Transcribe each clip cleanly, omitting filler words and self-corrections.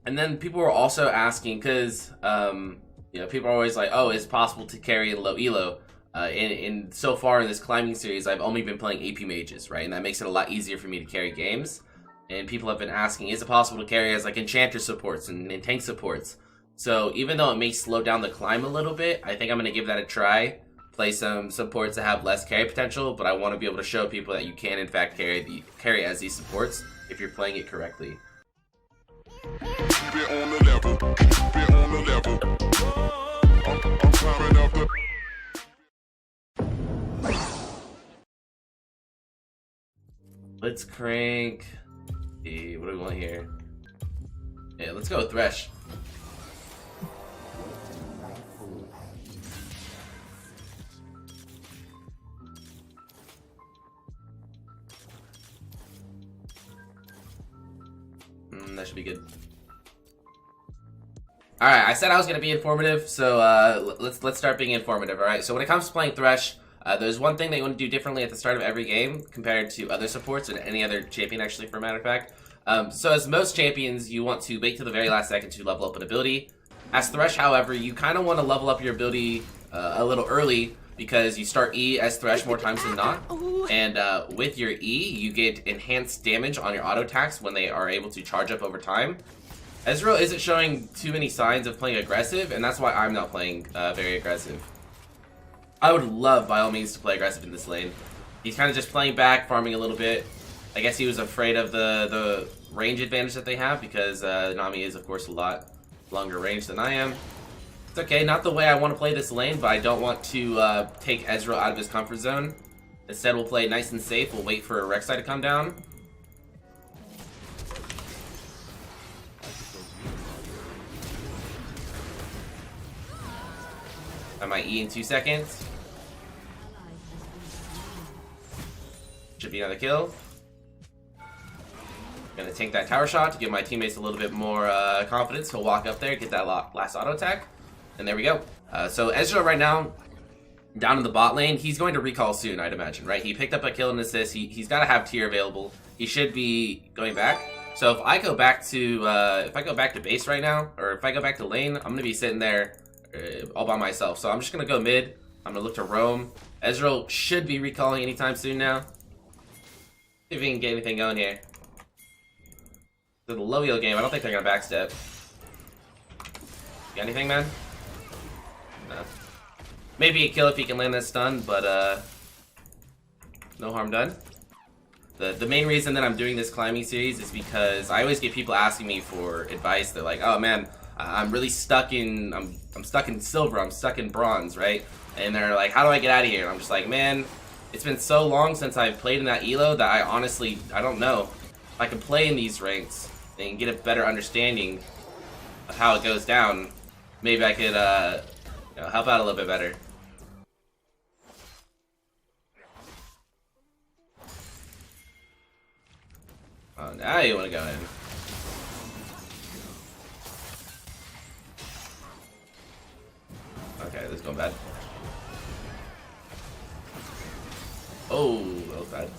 And then people were also asking, because people are always like, oh, it's possible to carry in low elo. In so far in this climbing series, I've only been playing AP mages, right? And that makes it a lot easier for me to carry games. And people have been asking, is it possible to carry as like enchanter supports and tank supports? So even though it may slow down the climb a little bit, I think I'm going to give that a try. Play some supports that have less carry potential, but I want to be able to show people that you can in fact carry as these supports if you're playing it correctly. Let's crank. What do we want here? Yeah, let's go with Thresh. That should be good. Alright, I said I was going to be informative, so let's start being informative, alright? So when it comes to playing Thresh, there's one thing that you want to do differently at the start of every game compared to other supports and any other champion, actually, for a matter of fact. So as most champions, you want to wait till the very last second to level up an ability. As Thresh, however, you kind of want to level up your ability a little early because you start E as Thresh more times than not. And with your E, you get enhanced damage on your auto attacks when they are able to charge up over time. Ezreal isn't showing too many signs of playing aggressive, and that's why I'm not playing very aggressive. I would love, by all means, to play aggressive in this lane. He's kind of just playing back, farming a little bit. I guess he was afraid of the range advantage that they have, because Nami is, of course, a lot longer range than I am. It's okay, not the way I want to play this lane, but I don't want to take Ezreal out of his comfort zone. Instead, we'll play nice and safe. We'll wait for Rek'Sai to come down. I might E in 2 seconds. Should be another kill. Gonna tank that tower shot to give my teammates a little bit more confidence. He'll walk up there, get that last auto attack, and there we go. So Ezreal right now, down in the bot lane, he's going to recall soon, I'd imagine, right? He picked up a kill and assist. He's got to have tier available. He should be going back. So if I go back to base right now, or if I go back to lane, I'm gonna be sitting there all by myself. So I'm just gonna go mid. I'm gonna look to roam. Ezreal should be recalling anytime soon now. See if we can get anything going here. So the low elo game, I don't think they're gonna backstep. Got anything, man? No. Maybe a kill if he can land that stun, but no harm done. The main reason that I'm doing this climbing series is because I always get people asking me for advice. They're like, oh man, I'm really stuck in, I'm stuck in silver, I'm stuck in bronze, right? And they're like, how do I get out of here? And I'm just like, man, it's been so long since I've played in that elo that I don't know. If I can play in these ranks and get a better understanding of how it goes down, maybe I could help out a little bit better. Oh, now you want to go in. Okay, this is going bad. Oh, that was bad.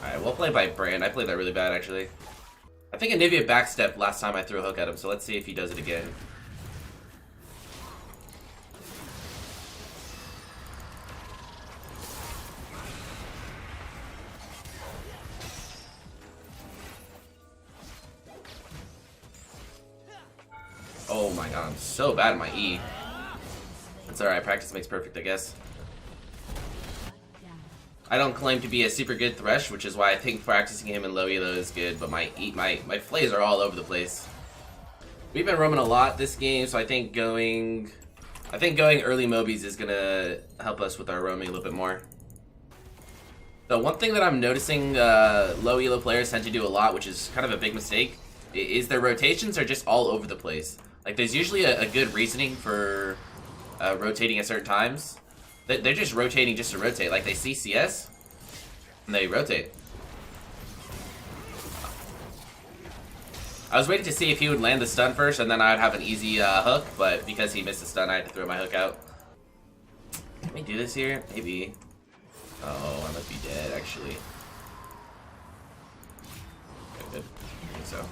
Alright, we'll play by brand. I played that really bad, actually. I think Anivia backstepped last time I threw a hook at him, so let's see if he does it again. Oh my god, I'm so bad at my E. That's alright, practice makes perfect, I guess. I don't claim to be a super good Thresh, which is why I think practicing him in low elo is good, but my plays are all over the place. We've been roaming a lot this game, so I think going early Mobies is gonna help us with our roaming a little bit more. The one thing that I'm noticing low elo players tend to do a lot, which is kind of a big mistake, is their rotations are just all over the place. Like, there's usually a good reasoning for rotating at certain times. They're just rotating just to rotate. Like, they see CS, and they rotate. I was waiting to see if he would land the stun first, and then I would have an easy hook, but because he missed the stun, I had to throw my hook out. Can we do this here? Maybe. Oh, I must be dead, actually. actually. Okay, good. I think so.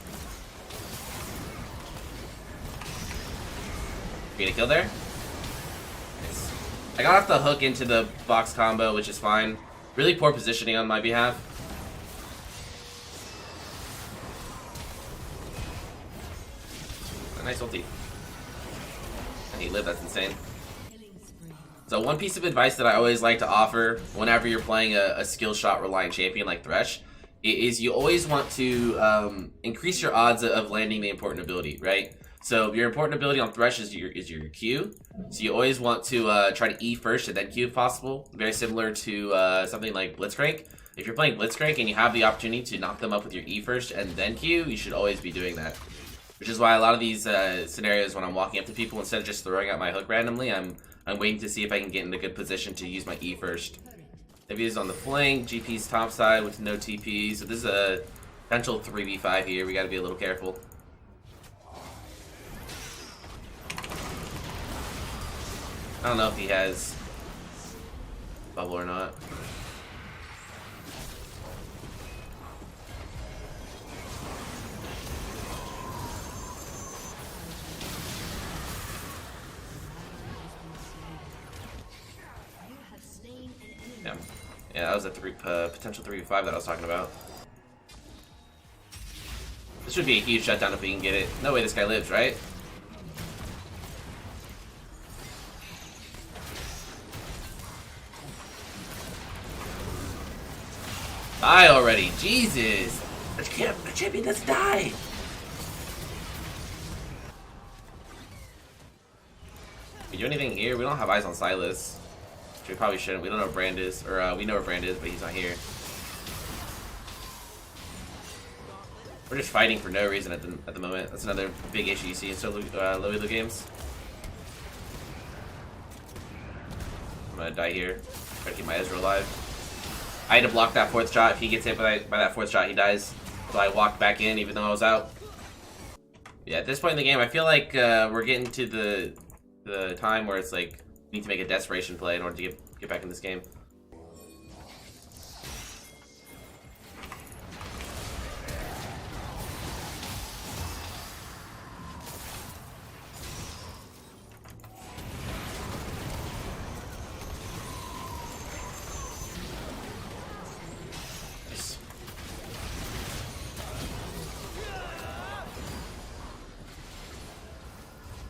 Get a kill there? Nice. I got off the hook into the box combo, which is fine. Really poor positioning on my behalf. A nice ulti. And he lived, that's insane. So one piece of advice that I always like to offer whenever you're playing a skill shot reliant champion like Thresh is you always want to increase your odds of landing the important ability, right? So your important ability on Thresh is your Q. So you always want to try to E first and then Q if possible. Very similar to something like Blitzcrank. If you're playing Blitzcrank and you have the opportunity to knock them up with your E first and then Q, you should always be doing that. Which is why a lot of these scenarios when I'm walking up to people, instead of just throwing out my hook randomly, I'm waiting to see if I can get in a good position to use my E first. Maybe he's on the flank, GP's top side with no TP, so this is a potential 3v5 here. We gotta be a little careful. I don't know if he has bubble or not. Yeah, that was a potential 3v5 that I was talking about. This should be a huge shutdown if we can get it. No way this guy lives, right? Die already, Jesus! The champion doesn't die! Can we do anything here? We don't have eyes on Silas. Which we probably shouldn't. We don't know where Brand is. Or, we know where Brand is, but he's not here. We're just fighting for no reason at the moment. That's another big issue you see in solo low elo games. I'm gonna die here. Try to keep my Ezreal alive. I had to block that fourth shot. If he gets hit by that fourth shot, he dies. So I walked back in even though I was out. Yeah, at this point in the game, I feel like we're getting to the time where it's like we need to make a desperation play in order to get back in this game.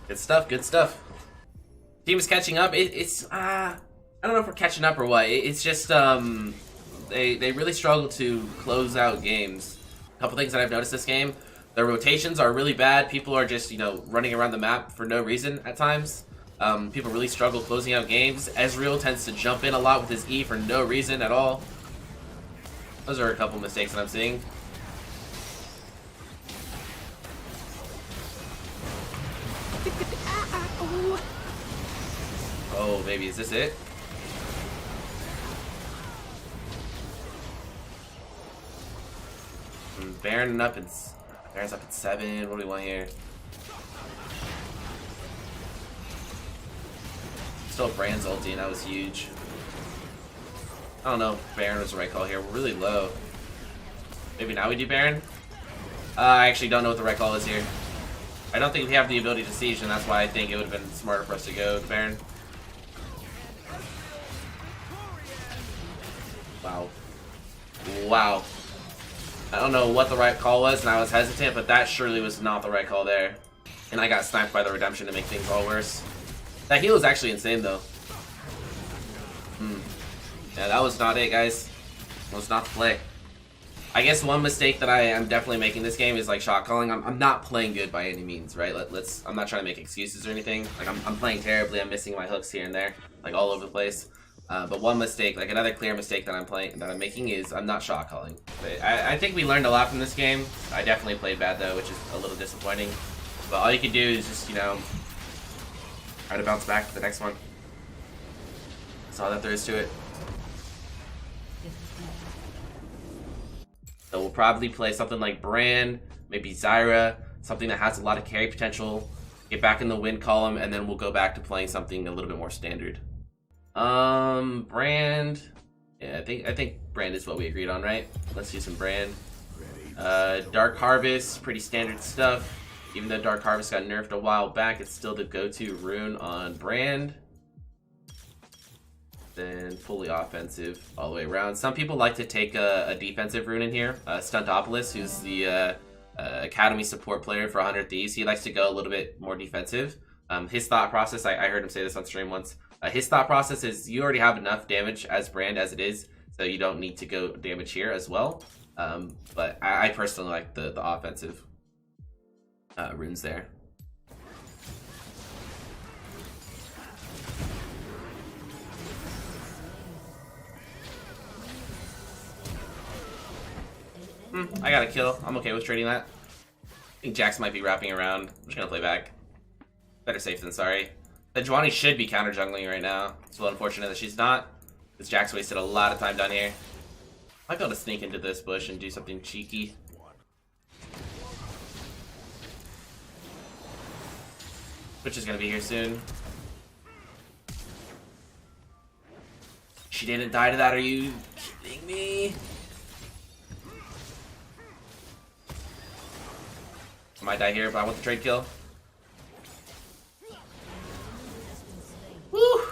Good stuff, good stuff. Team is catching up. It's I don't know if we're catching up or what. It's just they really struggle to close out games. A couple things that I've noticed this game: the rotations are really bad. People are just running around the map for no reason at times. People really struggle closing out games. Ezreal tends to jump in a lot with his E for no reason at all. Those are a couple mistakes that I'm seeing. Oh, maybe is this it? Baron's up at 7. What do we want here? Still Brand's ulti, and that was huge. I don't know if Baron was the right call here. We're really low. Maybe now we do Baron? I actually don't know what the right call is here. I don't think we have the ability to siege, and that's why I think it would have been smarter for us to go with Baron. Wow. Wow. I don't know what the right call was, and I was hesitant, but that surely was not the right call there. And I got sniped by the redemption to make things all worse. That heal was actually insane, though. Yeah, that was not it, guys. That was not the play. I guess one mistake that I am definitely making this game is like shot calling. I'm not playing good by any means, right? I'm not trying to make excuses or anything. Like I'm playing terribly. I'm missing my hooks here and there, like all over the place. But one mistake, like another clear mistake that I'm making is I'm not shot calling. But I think we learned a lot from this game. I definitely played bad though, which is a little disappointing. But all you can do is just try to bounce back for the next one. That's all that there is to it. So we'll probably play something like Brand, maybe Zyra, something that has a lot of carry potential, get back in the win column, and then we'll go back to playing something a little bit more standard. Brand, Yeah, I think Brand is what we agreed on, right? Let's do some Brand. Dark Harvest, pretty standard stuff. Even though Dark Harvest got nerfed a while back, it's still the go-to rune on Brand. Then fully offensive all the way around. Some people like to take a defensive rune in here. Stuntopolis, who's the Academy support player for 100 Thieves, he likes to go a little bit more defensive. His thought process, I heard him say this on stream once, his thought process is you already have enough damage as Brand as it is, so you don't need to go damage here as well. But I personally like the offensive runes there. I got a kill. I'm okay with trading that. I think Jax might be wrapping around. I'm just gonna play back. Better safe than sorry. The Juani should be counter jungling right now. It's a little unfortunate that she's not, because Jax wasted a lot of time down here. Might be able to sneak into this bush and do something cheeky. Which is gonna be here soon. She didn't die to that, are you kidding me? I might die here, but I want the trade kill. Woo!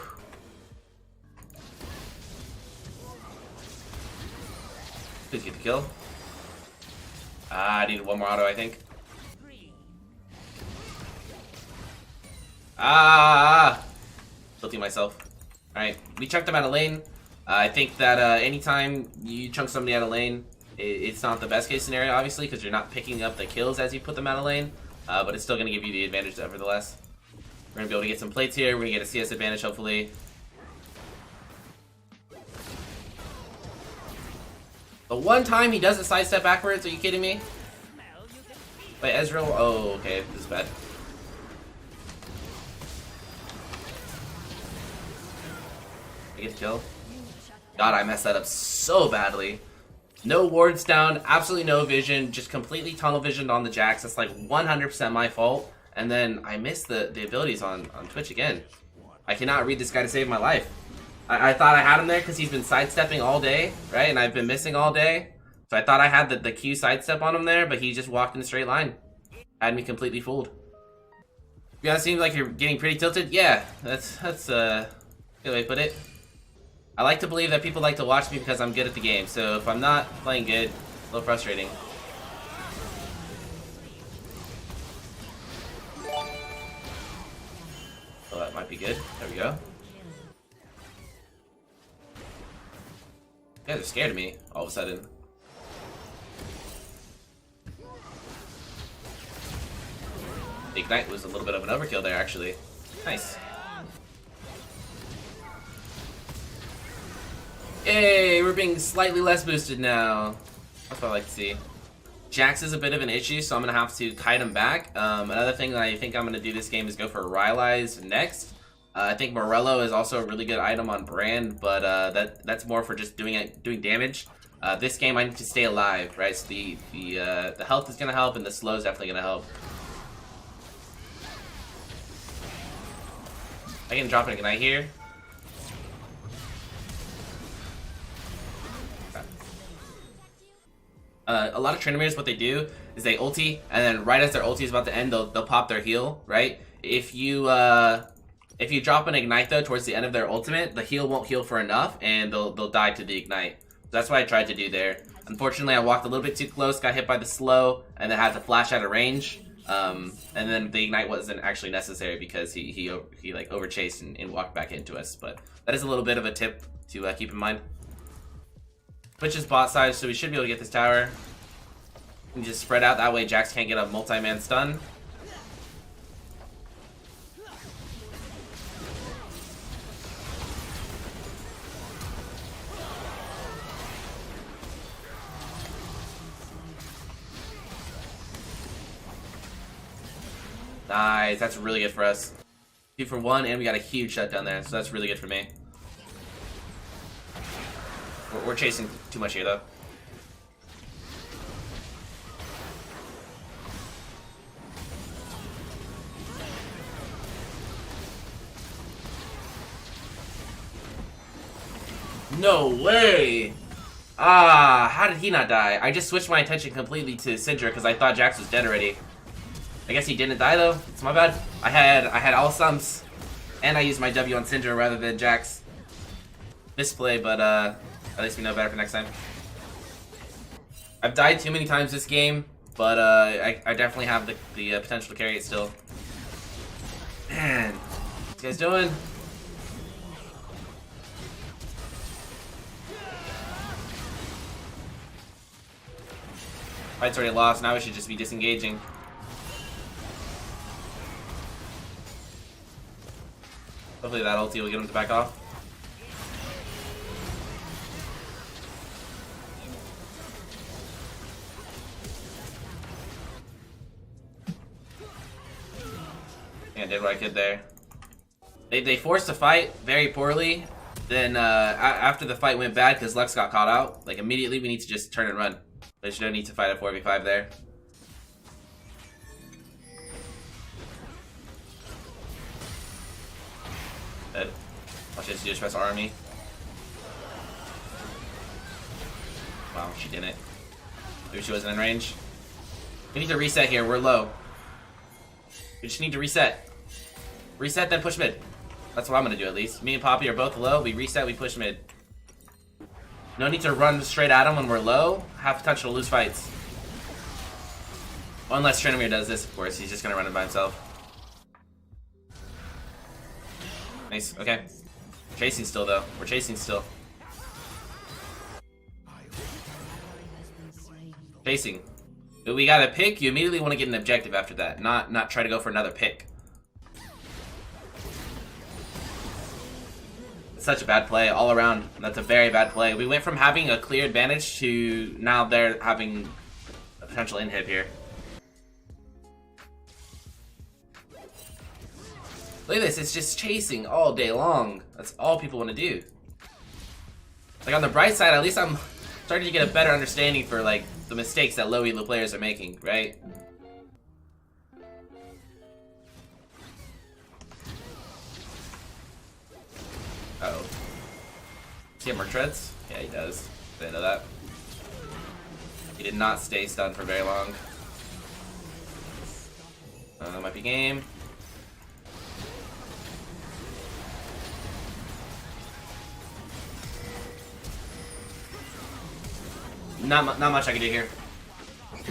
Please get the kill. I needed one more auto, I think. Tilting myself. Alright, we chunked him out of lane. I think that anytime you chunk somebody out of lane, it's not the best case scenario, obviously, because you're not picking up the kills as you put them out of lane. But it's still going to give you the advantage, nevertheless. We're going to be able to get some plates here. We're going to get a CS advantage, hopefully. The one time he doesn't sidestep backwards, are you kidding me? Wait, Ezreal? Oh, okay, this is bad. I get a kill. God, I messed that up so badly. No wards down, absolutely no vision, just completely tunnel visioned on the Jax. That's like 100% my fault. And then I missed the abilities on Twitch again. I cannot read this guy to save my life. I thought I had him there because he's been sidestepping all day, right? And I've been missing all day. So I thought I had the Q sidestep on him there, but he just walked in a straight line. Had me completely fooled. You guys seem like you're getting pretty tilted? Yeah, that's a good way to put it. I like to believe that people like to watch me because I'm good at the game, so if I'm not playing good, a little frustrating. Oh, that might be good. There we go. You guys are scared of me, all of a sudden. The Ignite was a little bit of an overkill there, actually. Nice. Yay, we're being slightly less boosted now. That's what I like to see. Jax is a bit of an issue, so I'm going to have to kite him back. Another thing that I think I'm going to do this game is go for Rylai's next. I think Morello is also a really good item on Brand, but that's more for just doing damage. This game I need to stay alive, right? So the health is going to help, and the slow is definitely going to help. I can drop an Ignite here. A lot of Tryndamere, what they do is they ulti, and then right as their ulti is about to end, they'll pop their heal, right? If you drop an Ignite though towards the end of their ultimate, the heal won't heal for enough, and they'll die to the Ignite. So that's what I tried to do there. Unfortunately, I walked a little bit too close, got hit by the slow, and then had to flash out of range. And then the Ignite wasn't actually necessary because he like overchased and walked back into us. But that is a little bit of a tip to keep in mind. Twitch is bot side, so we should be able to get this tower. We can just spread out, that way Jax can't get a multi-man stun. Nice, that's really good for us. 2 for 1, and we got a huge shutdown there, so that's really good for me. We're chasing too much here, though. No way! Ah, how did he not die? I just switched my attention completely to Syndra because I thought Jax was dead already. I guess he didn't die though. It's my bad. I had all sums, and I used my W on Syndra rather than Jax. Misplay, but at least we know better for next time. I've died too many times this game, but I definitely have the potential to carry it still. Man, what you guys doing? Fight's already lost, now we should just be disengaging. Hopefully that ulti will get him to back off. Yeah, did what I could there. They forced the fight very poorly. Then after the fight went bad because Lux got caught out, like immediately we need to just turn and run. There's no need to fight a 4v5 there. Dead. Watch this, just press army. Wow, she didn't. Maybe she wasn't in range. We need to reset here, we're low. We just need to reset. Reset, then push mid. That's what I'm gonna do at least. Me and Poppy are both low, we reset, we push mid. No need to run straight at him when we're low. Have potential to lose fights. Unless Trevor does this, of course. He's just gonna run it by himself. Nice, okay. Chasing still though. We're chasing still. Chasing. If we got a pick, you immediately want to get an objective after that. Not try to go for another pick. Such a bad play all around. That's a very bad play. We went from having a clear advantage to now they're having a potential inhib here. Look at this, it's just chasing all day long. That's all people want to do. Like on the bright side, at least I'm starting to get a better understanding for like the mistakes that low elo players are making, right? Uh-oh. Does he have more treads? Yeah, he does. Didn't know that. He did not stay stunned for very long. That might be game. Not much I can do here.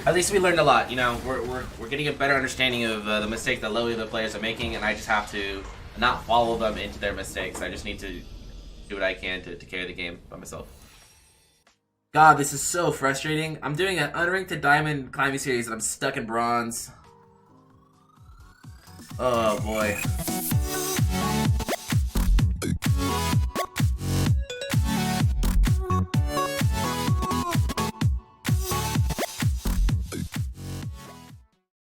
At least we learned a lot. You know, we're getting a better understanding of the mistakes that low elo players are making, and I just have to not follow them into their mistakes. I just need to do what I can to carry the game by myself. God, this is so frustrating. I'm doing an unranked to diamond climbing series and I'm stuck in bronze. Oh boy.